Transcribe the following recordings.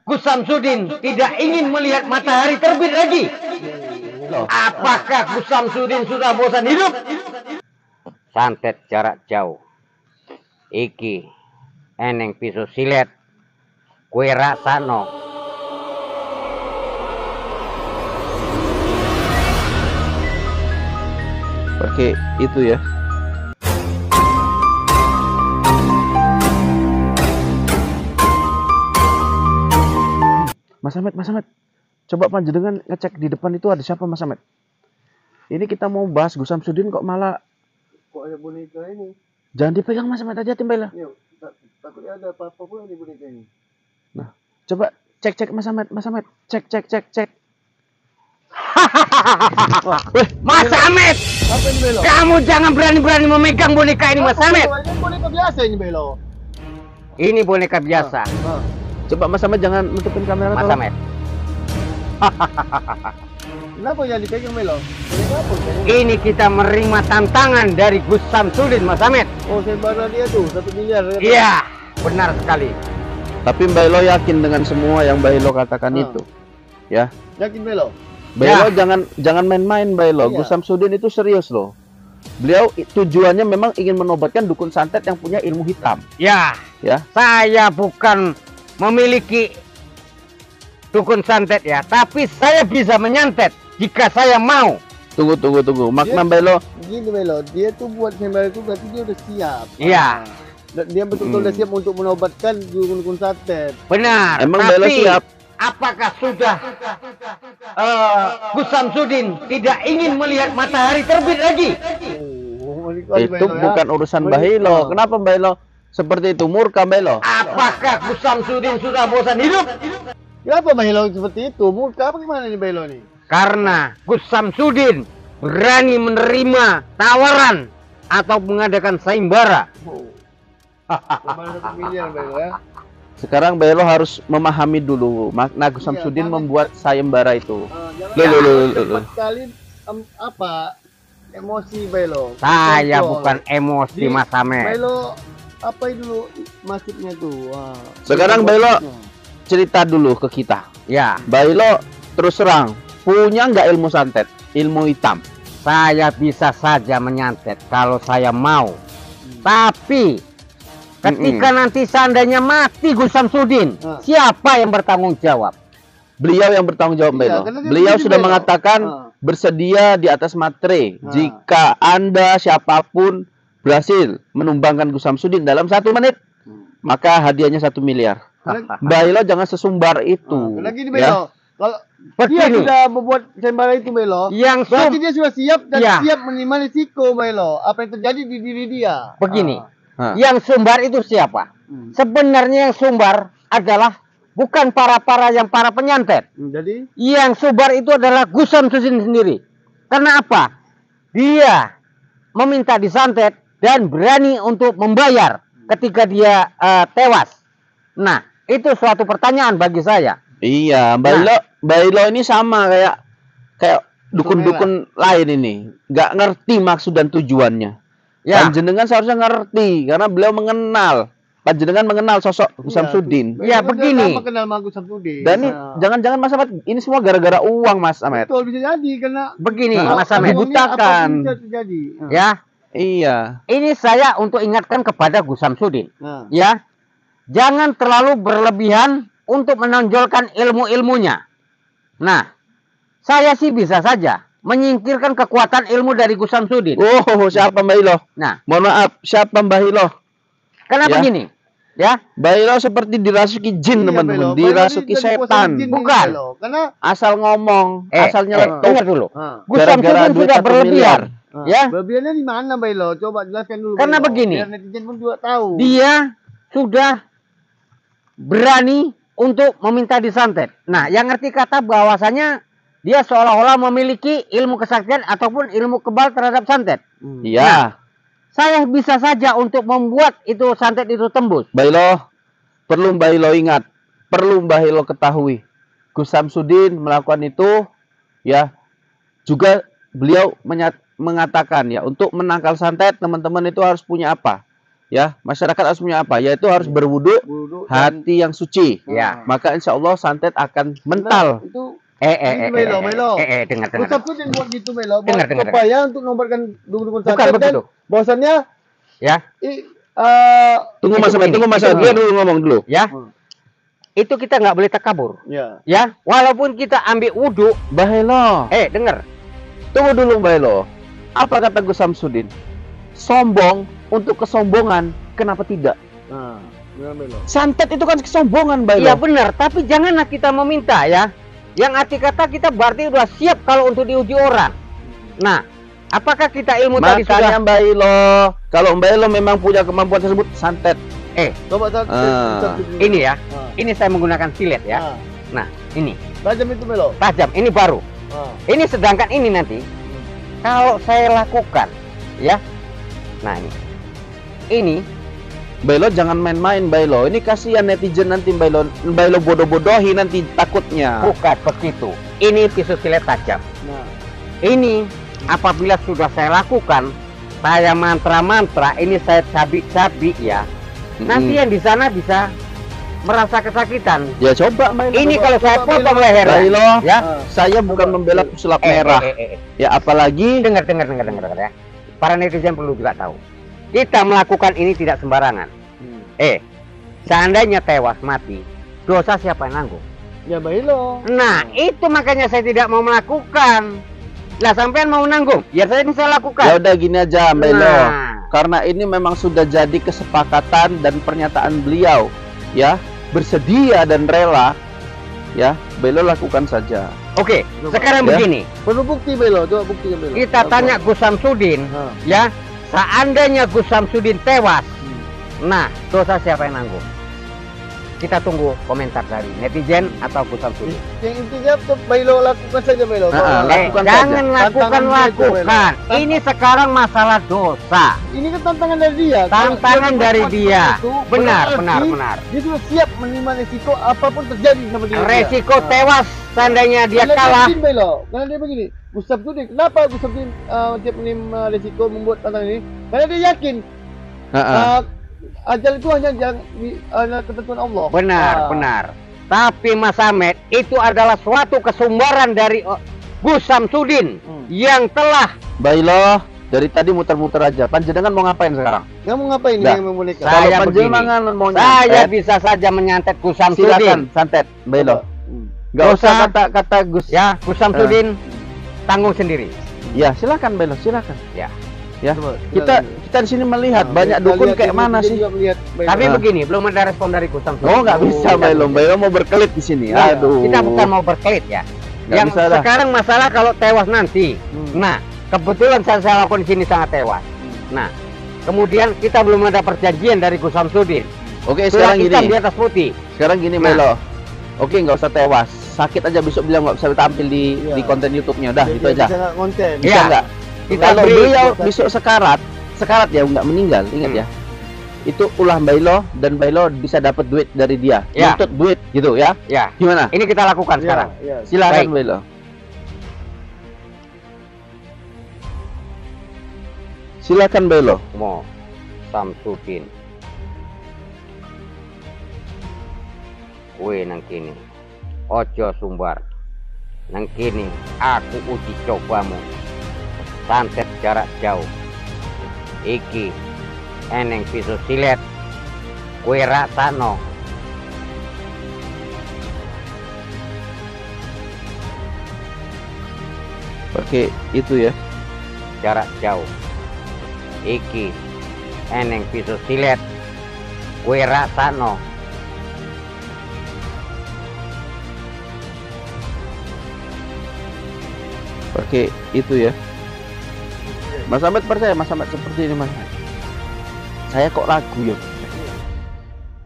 Gus Samsudin tidak ingin melihat matahari terbit lagi. Apakah Gus Samsudin sudah bosan hidup? Santet jarak jauh. Iki eneng pisau silet. Kue rasano. Pakai itu ya. Mas Ahmed, coba panjenengan ngecek di depan itu ada siapa Mas Ahmed? Ini kita mau bahas Gus Samsudin kok malah ada boneka ini. Jangan dipegang Mas Ahmed, hati-hati Mbak Ella. Yuk, takutnya ada apa-apa pula di boneka ini. Nah, coba cek Mas Ahmed, cek. Mas Ahmed, Apa ini Belo? kamu jangan berani-berani memegang boneka ini Mas Ahmed. Ini boneka biasa ini Belo. Ini boneka biasa. Coba Mas Ahmed jangan nutupin kamera. Mas tolong. Ahmed. Kenapa yang dipegang Belo? Boneka apa? Ini kita menerima tantangan dari Gus Samsudin, Mas Ahmed. Oh, sembara dia tuh 1 miliar. Iya, benar sekali. Tapi Mbak Elo yakin dengan semua yang Mbak Elo katakan itu? Ya. Yakin Belo? Mbak Elo jangan main-main Mbak Elo. Iya. Gus Samsudin itu serius loh. Beliau tujuannya memang ingin menobatkan dukun santet yang punya ilmu hitam. Ya, saya bukan memiliki dukun santet ya, tapi saya bisa menyantet jika saya mau. Tunggu. Makna Mbak Elo. Gini Belo, dia tuh buat sembara itu berarti dia udah siap. Iya. Dia betul-betul udah siap untuk menobatkan dukun santet. Benar. Emang tapi Mbak Elo siap? apakah sudah Gus Samsudin tidak ingin melihat matahari terbit lagi? Itu bukan urusan Mbak Elo. Kenapa Mbak Elo seperti itu? Murka Mbak Elo. Apakah Gus Samsudin sudah bosan hidup? Kenapa Belo seperti itu? Murka apa gimana nih Belo nih? Karena Gus Samsudin berani menerima tawaran atau mengadakan sayembara. Sembara 1 miliar Belo ya. Sekarang Mbak Elo harus memahami dulu makna Gus Samsudin membuat sayembara itu. Cepat sekali apa emosi Belo. Saya Kontrol. bukan emosi Mas Ahmed. Belo apa itu dulu maksudnya tuh? Wah. Sekarang Belo cerita dulu ke kita. Ya, Mbak Elo terus terang, punya nggak ilmu santet, ilmu hitam? saya bisa saja menyantet kalau saya mau. Tapi ketika nanti seandainya mati Gus Samsudin, siapa yang bertanggung jawab? Beliau yang bertanggung jawab, Mbak Elo. karena dia Beliau begitu, sudah Belo. mengatakan bersedia di atas materai jika Anda siapapun berhasil menumbangkan Gus Samsudin dalam 1 menit, maka hadiahnya 1 miliar. Mbak Elo jangan sesumbar itu. Lagi di ya. Belo. Kalau dia Begini, sudah membuat sembara itu Belo, yang berarti dia sudah siap dan Ya. siap menerima risiko Belo. Apa yang terjadi di diri dia? begini, Ah. yang sumbar itu siapa? Sebenarnya yang sumbar adalah bukan para penyantet. Jadi Yang sumbar itu adalah Gus Samsudin sendiri. Karena apa? Dia meminta disantet dan berani untuk membayar ketika dia tewas. Nah, itu suatu pertanyaan bagi saya. Iya, Mbak Elo ini sama kayak dukun-dukun lain ini, nggak ngerti maksud dan tujuannya. Ya, Panjenengan seharusnya ngerti karena beliau mengenal. Panjenengan mengenal sosok Gus Samsudin. Ya, begini. Kenal sama Gus Samsudin. Dan ini jangan-jangan Mas Ahmed ini semua gara-gara uang Mas Ahmed. betul bisa jadi karena begini Nah, Mas Ahmed. dibutakan. Bisa terjadi. Ya, Iya. ini saya untuk ingatkan kepada Gus Samsudin. Nah. Ya, jangan terlalu berlebihan untuk menonjolkan ilmu-ilmunya. Nah, saya sih bisa saja menyingkirkan kekuatan ilmu dari Gus Samsudin. Oh, siapa Mbak Elo? Nah, Mohon maaf, siapa Mbak Elo? karena Ya. begini, ya, Mbak Elo seperti dirasuki jin, Iya, teman-teman. Belo. Dirasuki Belo ini jadi setan. jin ini, Bukan. Belo. Karena Asal ngomong, asal nyeletuk. dengar dulu. Gus Gara-gara Samsudin duit sudah 1 berlebihan. miliar. Ya, berlebihannya di mana Belo? Coba jelaskan dulu. Karena Belo. begini. Biar netizen pun juga tahu. dia sudah berani untuk meminta disantet. Nah, yang ngerti kata bahwasanya dia seolah-olah memiliki ilmu kesaktian ataupun ilmu kebal terhadap santet. Iya. Saya bisa saja untuk membuat itu santet itu tembus. Mbak Elo, perlu Mbak Elo ingat, perlu Mbak Elo ketahui, Gus Samsudin melakukan itu, ya, juga beliau mengatakan ya, untuk menangkal santet teman-teman itu harus punya apa? Ya, masyarakat harus punya apa? Yaitu harus berwudu, Wudhu hati yang suci. Ya. Maka insya Allah santet akan mental. Itu Dengar, dengar. Ustaz tuh yang buat gitu Melo, Dengar, dengar. supaya untuk nomorkan dukun-dukun Bukan santet dan begitu. bahwasannya Ya, Tunggu Mas Ahmed, begini, dia dulu ngomong dulu. ya. Itu kita nggak boleh takabur. ya. Ya, walaupun kita ambil wudhu. Bahelo. Dengar. Tunggu dulu Bahelo. Apa kata Gus Samsudin? Sombong untuk kesombongan, kenapa tidak? Nah, gimana Melo? Santet itu kan kesombongan Bahelo. Iya benar, tapi janganlah kita meminta ya. Yang arti kata kita berarti udah siap kalau untuk diuji orang. Nah, apakah kita ilmu tadi sudah? Makanya Mbak Ilo, kalau Mbak Ilo memang punya kemampuan tersebut, santet. Coba Ini ya, Ah. ini saya menggunakan silet ya. Ah. Nah, ini Tajam itu Melo. tajam, ini baru. Ah. Ini sedangkan ini nanti kalau saya lakukan, ya. Nah ini Mbak Ilo jangan main-main Mbak Ilo. Ini kasihan netizen nanti Mbak Ilo bodoh-bodohi nanti takutnya. bukan begitu. Ini pisau silet tajam. Nah, Ini apabila sudah saya lakukan, saya mantra-mantra, ini saya cabik-cabik ya. Nanti yang di sana bisa merasa kesakitan. Ya coba Mbak Ilo. Ini kalau saya potong leher, Mbak Ilo, ya. saya bukan membela pesulap merah. Ya apalagi Dengar ya. Para netizen perlu juga tahu. Kita melakukan ini tidak sembarangan. Seandainya tewas mati, dosa siapa yang nanggung? ya Melo. Nah, itu makanya saya tidak mau melakukan. Lah sampean mau nanggung? Ya saya lakukan. ya udah gini aja Mbak Ilo. Nah. Karena ini memang sudah jadi kesepakatan dan pernyataan beliau, ya bersedia dan rela, ya Mbak Ilo lakukan saja. Oke, Coba. sekarang Ya. begini. Perlu bukti Melo, coba buktikan Melo. Kita tanya Gus Samsudin, Ah. ya. Seandainya Gus Samsudin tewas, nah dosa siapa yang nanggung? Kita tunggu komentar dari netizen atau Gus Samsudin. Yang intinya tuh Melo lakukan saja Melo. Lakukan saja. Jangan lakukan. Tantangan dia itu, Melo. Ini sekarang masalah dosa. Ini kan tantangan dari dia. Tantangan Kalau dari dia dia. itu, Benar. berarti Dia sudah siap menerima resiko apapun terjadi sama dia. Resiko Ah. tewas seandainya dia Karena kalah. Dia Melo. Karena dia begini. Gustaf Sudin, kenapa Gustaf Sudin tiap menerima resiko membuat tantangan ini? Karena dia yakin ajal itu hanya ketentuan Allah. Benar. Tapi Mas Ahmed, itu adalah suatu kesumbaran dari Gus Samsudin yang telah Mbak Ilo, dari tadi muter-muter aja. Panjenengan mau ngapain sekarang? Kamu ngapain Dah. yang memulihkan? Saya Kalau panjenengan mau saya nyantet, bisa saja menyantet Gus silakan Samsudin. santet Mbak Ilo. Gak Dosa. usah kata-kata Gus. Ya, Gus Samsudin tanggung sendiri. Ya silakan Mbak Ilo, silakan. Ya. Ya. Coba, Kita di sini melihat banyak dukun kayak mana sih? Tapi begini, belum ada respon dari Gus Samsudin. Oh nggak bisa Mbak Ilo. Mbak Ilo mau berkelit di sini. Ya, Aduh. kita bukan mau berkelit ya. Nggak Yang bisa dah. sekarang masalah kalau tewas nanti. Nah, kebetulan saya lakukan di sini sangat tewas. Nah, kemudian kita belum ada perjanjian dari Gus Samsudin. Oke Surat sekarang hitam gini. di atas putih. Sekarang gini Mbak Ilo. Oke nggak usah tewas. Sakit aja besok bilang nggak bisa tampil di konten YouTube-nya. Udah itu aja. Bisa konten. Bisa Ya. nggak? Kita Kalau beri beliau besok sekarat ya nggak meninggal, ingat ya. Itu ulah Mbak Ilo dan Mbak Ilo bisa dapat duit dari dia. Ya. Nuntut duit gitu ya. Ya, Gimana? ini kita lakukan sekarang. Ya. Silakan Baik. Mbak Ilo. Silakan Mbak Ilo. Mo Samsudin. Kue nang kini. Ojo sumbar. Nang kini aku uji cobamu. Santet jarak jauh. Iki eneng pisau silet. Kue rasano. Pakai itu ya. Jarak jauh. Iki eneng pisau silet. Kue rasano. Pakai itu ya. Mas Ahmed percaya Mas Ahmed seperti ini Mas? Saya kok ragu ya.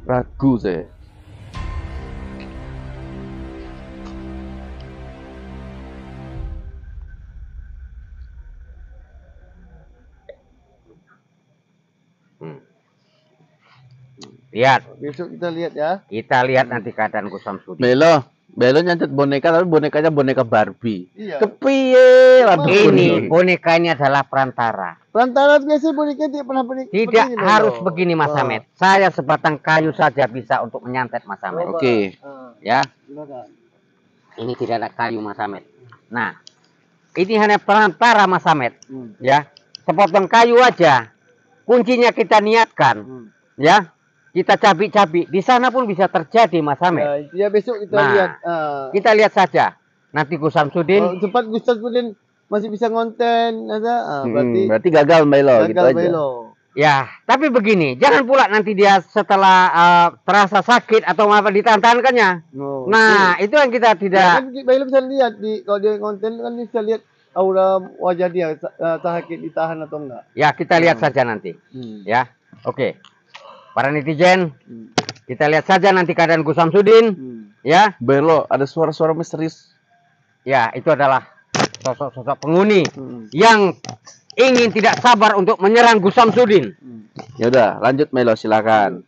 Ragu saya. Lihat, Besok kita lihat ya. kita lihat nanti keadaan Gus Samsudin. Mbak Ilo, Bailo nyantet boneka tapi bonekanya boneka Barbie. Iya. Kepiye lah Ini boneka ini adalah perantara. Perantara biasa boneka tidak pernah boneka. Tidak seperti ini, harus Bro. begini Mas Wah. Samet. Saya sebatang kayu saja bisa untuk menyantet Mas Samet. Oke. Ya, Silakan. ini tidak ada kayu Mas Samet. Nah, ini hanya perantara Mas Samet. Ya, sepotong kayu aja. Kuncinya kita niatkan. Ya, kita cabik-cabik. Di sana pun bisa terjadi Mas Samet. Ya besok kita Nah, lihat. Kita lihat saja. Nanti Gus Samsudin. Cepat Gus Samsudin masih bisa ngonten, ada. Berarti gagal Bailo gitu gagal aja. Bailo. Ya, tapi begini, jangan pula nanti dia setelah terasa sakit atau apa ditahan-tahankannya. Oh, Nah, itu yang kita Ya, tidak. kan Bailo bisa lihat kalau dia konten kan bisa lihat aura wajah dia sakit ditahan atau enggak. Ya, kita lihat saja nanti. Ya, oke. Para netizen, kita lihat saja nanti keadaan Gus Samsudin. Ya, Bailo ada suara-suara misterius. ya itu adalah sosok-sosok penghuni yang ingin tidak sabar untuk menyerang Gus Samsudin. Ya udah, lanjut Bailo silakan.